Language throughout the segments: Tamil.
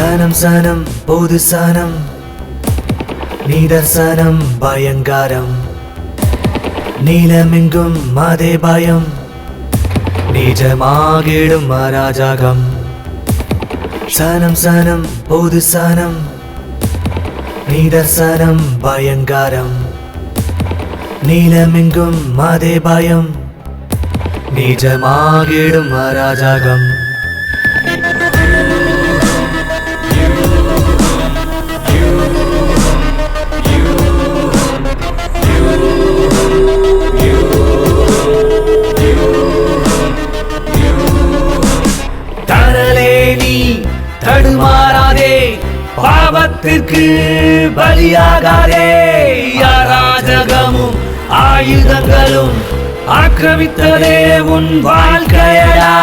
சனம் சனம் பொது சனம் நிதர்சனம் பயங்காரம் நீலமெங்கும் அதே பயம் நிஜமாகிடும் அராஜகம் சனம் சனம் பொது சனம் நிதர்சனம் பயங்காரம் நீலமெங்கும் அதே பயம் நிஜமாகிடும் அராஜகம் தடுமாறாதே பாவத்திற்கு பலியாகாதே அராஜகமும் ஆயுதங்களும் ஆக்கிரமித்ததே உன் வாழ்க்கையடா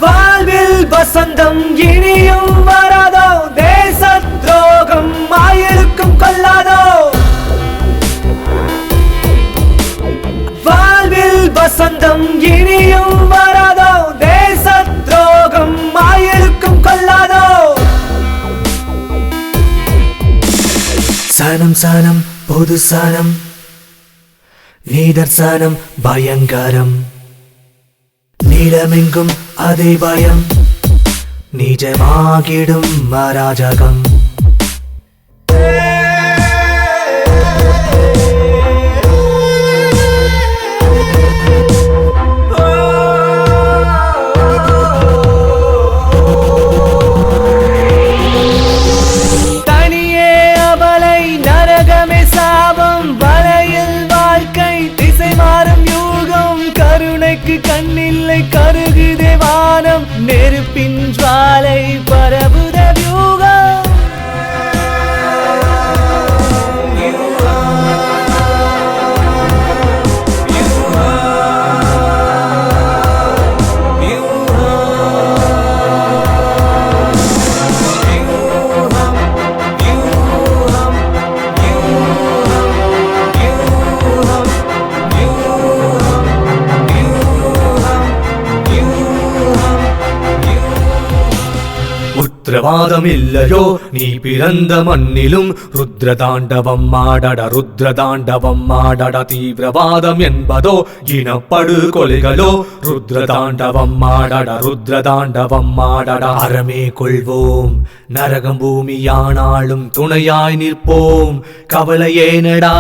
வாழ்வில் வசந்தம் இனியும் வராதோ தேச துரோகம் ஆயிருக்கும் கொள்ளாதோ வாழ்வில் வசந்தம் இனியும் வராதோ தேச துரோகம் ஆயிருக்கும் கொள்ளாதோ சனம் சனம் பொது சனம் நிதர்சனம் பயங்கரம் நீலமெங்கும் அதே பயம் நிஜமாகிடும் அராஜகம் கண்ணில்லை கருகுதே வானம் நெருப்பின் ஜுவாலை பரவுத வியூகம் ருத்ரவாதம் இல்லையோ நீ பிறந்த மண்ணிலும் ருத்ரதாண்டவம் ஆடட தீவிரவாதம் என்பதோ இனப்படுகொலைகளோ ருத்ரதாண்டவம் ஆடட அறமே கொள்வோம் நரகம் பூமியானாலும் துணையாய் நிற்போம் கவலையேனடா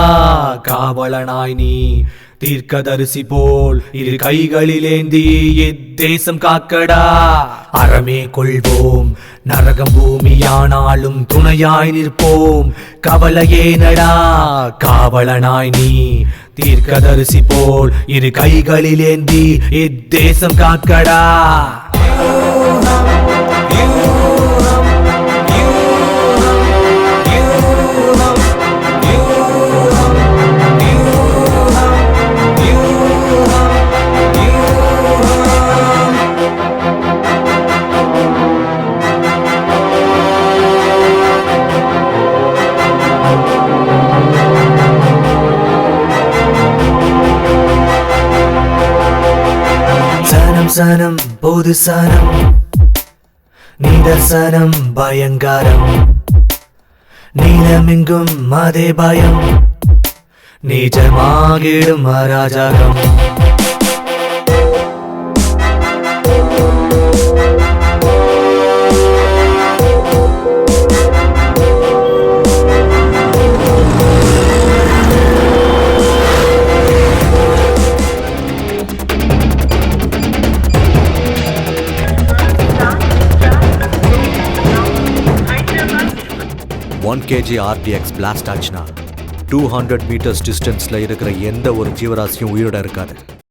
காவலனாய் நீ தீர்க்கதரிசி போல் இரு கைகளிலேந்தி இத்தேசம் காக்கடா அறமே கொள்வோம் நரகம் பூமியானாலும் துணையாய் நிற்போம் கவலையேனடா காவலனாய் நீ தீர்க்கதரிசி போல் இரு கைகளிலேந்தி இத்தேசம் காக்கடா சனம் பொது சனம் நிதர்சனம் பயங்காரம் நீலமெங்கும் அதே பயம் நிஜமாகிடும் அராஜகம் kg RTX blast ஆச்சுனா 200 meters டிஸ்டன்ஸ்ல இருக்கிற எந்த ஒரு ஜீவராசியும் உயிரோட இருக்காது.